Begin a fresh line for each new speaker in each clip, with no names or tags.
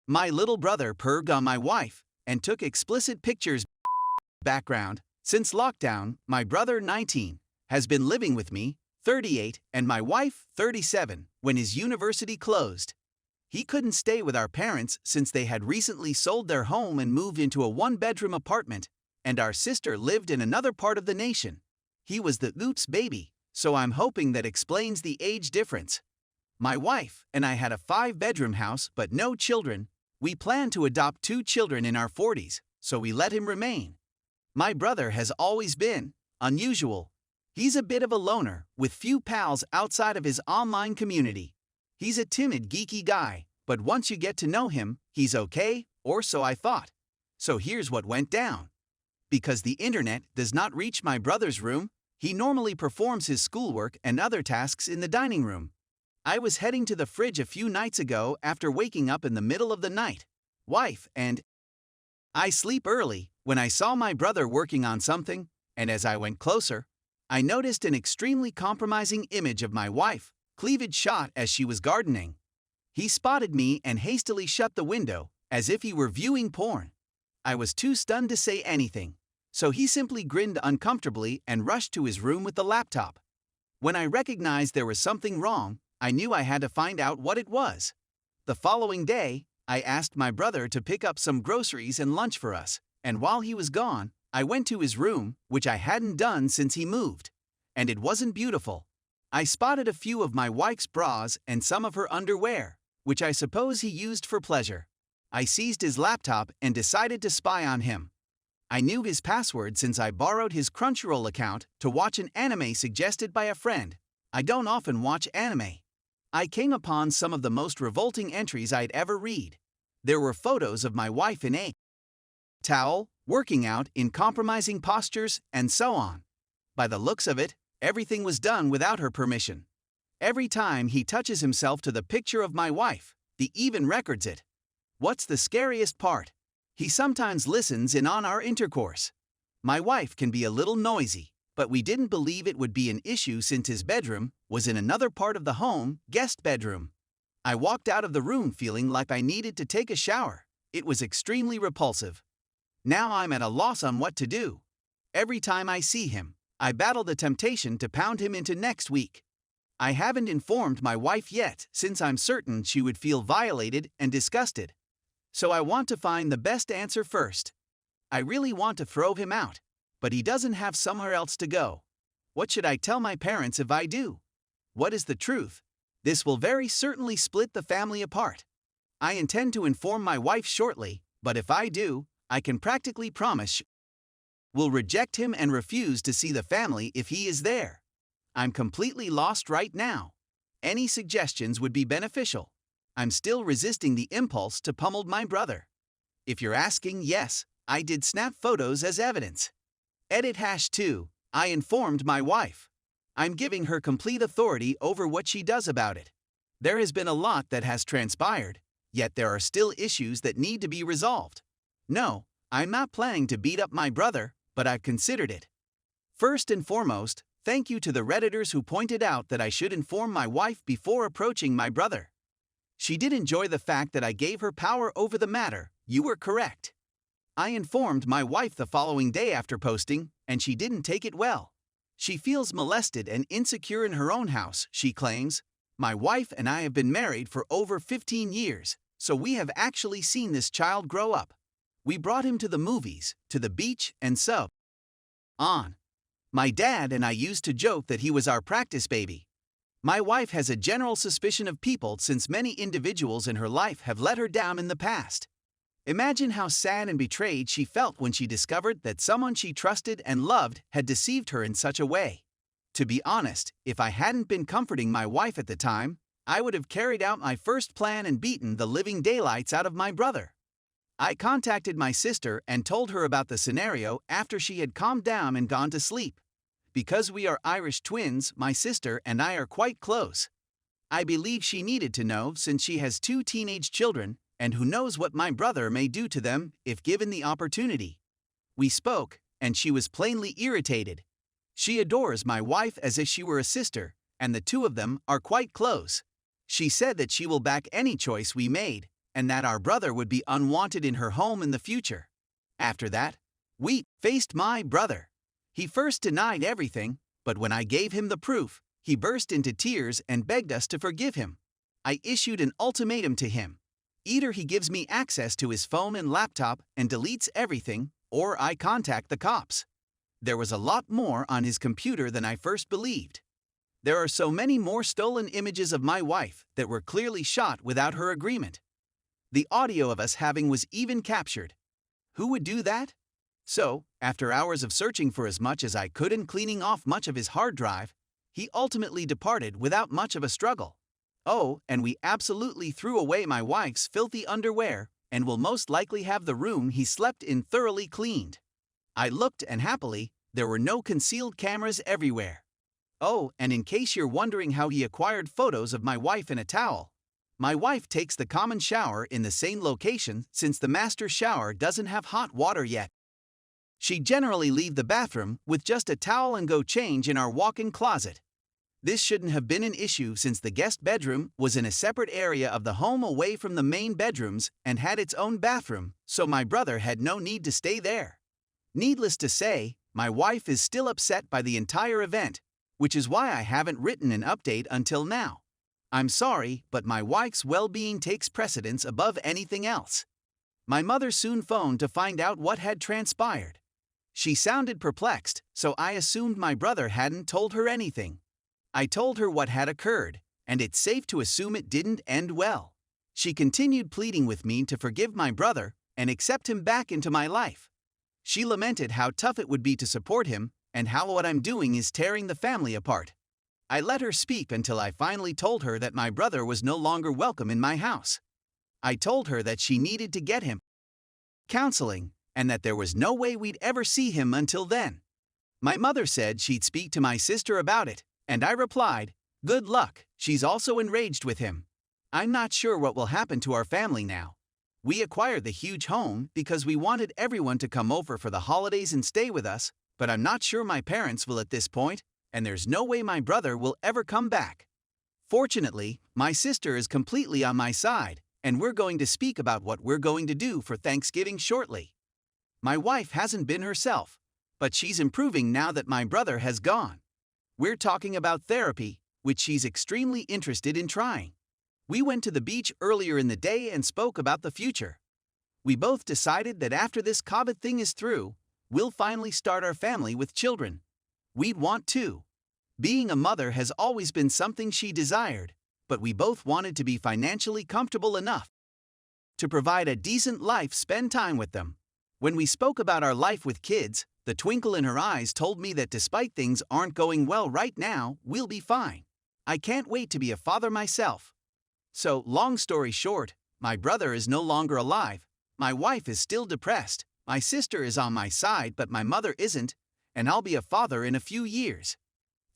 My little brother perved on my wife and took explicit pictures. Background: since lockdown, my brother, 19, has been living with me, 38, and my wife, 37, when his university closed. He couldn't stay with our parents since they had recently sold their home and moved into a one-bedroom apartment, and our sister lived in another part of the nation. He was the oops baby, so I'm hoping that explains the age difference. My wife and I had a 5-bedroom house but no children. We plan to adopt 2 children in our 40s, so we let him remain. My brother has always been unusual. He's a bit of a loner, with few pals outside of his online community. He's a timid, geeky guy, but once you get to know him, he's okay, or so I thought. So here's what went down. Because the internet does not reach my brother's room, he normally performs his schoolwork and other tasks in the dining room. I was heading to the fridge a few nights ago after waking up in the middle of the night. Wife and I sleep early when I saw my brother working on something, and as I went closer, I noticed an extremely compromising image of my wife, cleavage shot as she was gardening. He spotted me and hastily shut the window, as if he were viewing porn. I was too stunned to say anything, so he simply grinned uncomfortably and rushed to his room with the laptop. When I recognized there was something wrong, I knew I had to find out what it was. The following day, I asked my brother to pick up some groceries and lunch for us, and while he was gone, I went to his room, which I hadn't done since he moved. And it wasn't beautiful. I spotted a few of my wife's bras and some of her underwear, which I suppose he used for pleasure. I seized his laptop and decided to spy on him. I knew his password since I borrowed his Crunchyroll account to watch an anime suggested by a friend. I don't often watch anime. I came upon some of the most revolting entries I'd ever read. There were photos of my wife in a towel, working out in compromising postures, and so on. By the looks of it, everything was done without her permission. Every time he touches himself to the picture of my wife, he even records it. What's the scariest part? He sometimes listens in on our intercourse. My wife can be a little noisy, but we didn't believe it would be an issue since his bedroom was in another part of the home, guest bedroom. I walked out of the room feeling like I needed to take a shower. It was extremely repulsive. Now I'm at a loss on what to do. Every time I see him, I battle the temptation to pound him into next week. I haven't informed my wife yet since I'm certain she would feel violated and disgusted. So I want to find the best answer first. I really want to throw him out, but he doesn't have somewhere else to go. What should I tell my parents if I do? What is the truth? This will very certainly split the family apart. I intend to inform my wife shortly, but if I do, I can practically promise will reject him and refuse to see the family if he is there. I'm completely lost right now. Any suggestions would be beneficial. I'm still resisting the impulse to pummel my brother. If you're asking, yes, I did snap photos as evidence. Edit #2, I informed my wife. I'm giving her complete authority over what she does about it. There has been a lot that has transpired, yet there are still issues that need to be resolved. No, I'm not planning to beat up my brother, but I've considered it. First and foremost, thank you to the Redditors who pointed out that I should inform my wife before approaching my brother. She did enjoy the fact that I gave her power over the matter. You were correct. I informed my wife the following day after posting, and she didn't take it well. She feels molested and insecure in her own house, she claims. My wife and I have been married for over 15 years, so we have actually seen this child grow up. We brought him to the movies, to the beach, and so on. My dad and I used to joke that he was our practice baby. My wife has a general suspicion of people since many individuals in her life have let her down in the past. Imagine how sad and betrayed she felt when she discovered that someone she trusted and loved had deceived her in such a way. To be honest, if I hadn't been comforting my wife at the time, I would have carried out my first plan and beaten the living daylights out of my brother. I contacted my sister and told her about the scenario after she had calmed down and gone to sleep. Because we are Irish twins, my sister and I are quite close. I believe she needed to know since she has 2 teenage children, and who knows what my brother may do to them if given the opportunity. We spoke, and she was plainly irritated. She adores my wife as if she were a sister, and the two of them are quite close. She said that she will back any choice we made, and that our brother would be unwanted in her home in the future. After that, we faced my brother. He first denied everything, but when I gave him the proof, he burst into tears and begged us to forgive him. I issued an ultimatum to him. Either he gives me access to his phone and laptop and deletes everything, or I contact the cops. There was a lot more on his computer than I first believed. There are so many more stolen images of my wife that were clearly shot without her agreement. The audio of us having was even captured. Who would do that? So, after hours of searching for as much as I could and cleaning off much of his hard drive, he ultimately departed without much of a struggle. Oh, and we absolutely threw away my wife's filthy underwear and will most likely have the room he slept in thoroughly cleaned. I looked, and happily, there were no concealed cameras everywhere. Oh, and in case you're wondering how he acquired photos of my wife in a towel, my wife takes the common shower in the same location since the master shower doesn't have hot water yet. She generally leave the bathroom with just a towel and go change in our walk-in closet. This shouldn't have been an issue since the guest bedroom was in a separate area of the home away from the main bedrooms and had its own bathroom, so my brother had no need to stay there. Needless to say, my wife is still upset by the entire event, which is why I haven't written an update until now. I'm sorry, but my wife's well-being takes precedence above anything else. My mother soon phoned to find out what had transpired. She sounded perplexed, so I assumed my brother hadn't told her anything. I told her what had occurred, and it's safe to assume it didn't end well. She continued pleading with me to forgive my brother and accept him back into my life. She lamented how tough it would be to support him and how what I'm doing is tearing the family apart. I let her speak until I finally told her that my brother was no longer welcome in my house. I told her that she needed to get him counseling and that there was no way we'd ever see him until then. My mother said she'd speak to my sister about it, and I replied, "Good luck, she's also enraged with him. I'm not sure what will happen to our family now. We acquired the huge home because we wanted everyone to come over for the holidays and stay with us, but I'm not sure my parents will at this point, and there's no way my brother will ever come back. Fortunately, my sister is completely on my side, and we're going to speak about what we're going to do for Thanksgiving shortly. My wife hasn't been herself, but she's improving now that my brother has gone. We're talking about therapy, which she's extremely interested in trying. We went to the beach earlier in the day and spoke about the future. We both decided that after this COVID thing is through, we'll finally start our family with children. We'd want to. Being a mother has always been something she desired, but we both wanted to be financially comfortable enough to provide a decent life, spend time with them. When we spoke about our life with kids, the twinkle in her eyes told me that despite things aren't going well right now, we'll be fine. I can't wait to be a father myself. So, long story short, my brother is no longer alive, my wife is still depressed, my sister is on my side but my mother isn't, and I'll be a father in a few years.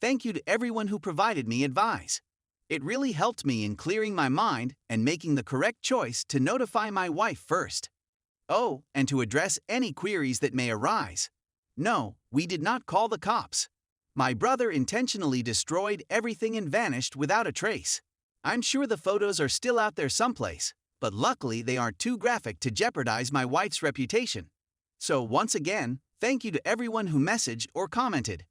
Thank you to everyone who provided me advice. It really helped me in clearing my mind and making the correct choice to notify my wife first. Oh, and to address any queries that may arise. No, we did not call the cops. My brother intentionally destroyed everything and vanished without a trace. I'm sure the photos are still out there someplace, but luckily they aren't too graphic to jeopardize my wife's reputation. So once again, thank you to everyone who messaged or commented.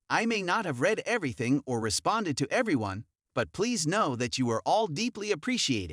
I may not have read everything or responded to everyone, but please know that you are all deeply appreciated.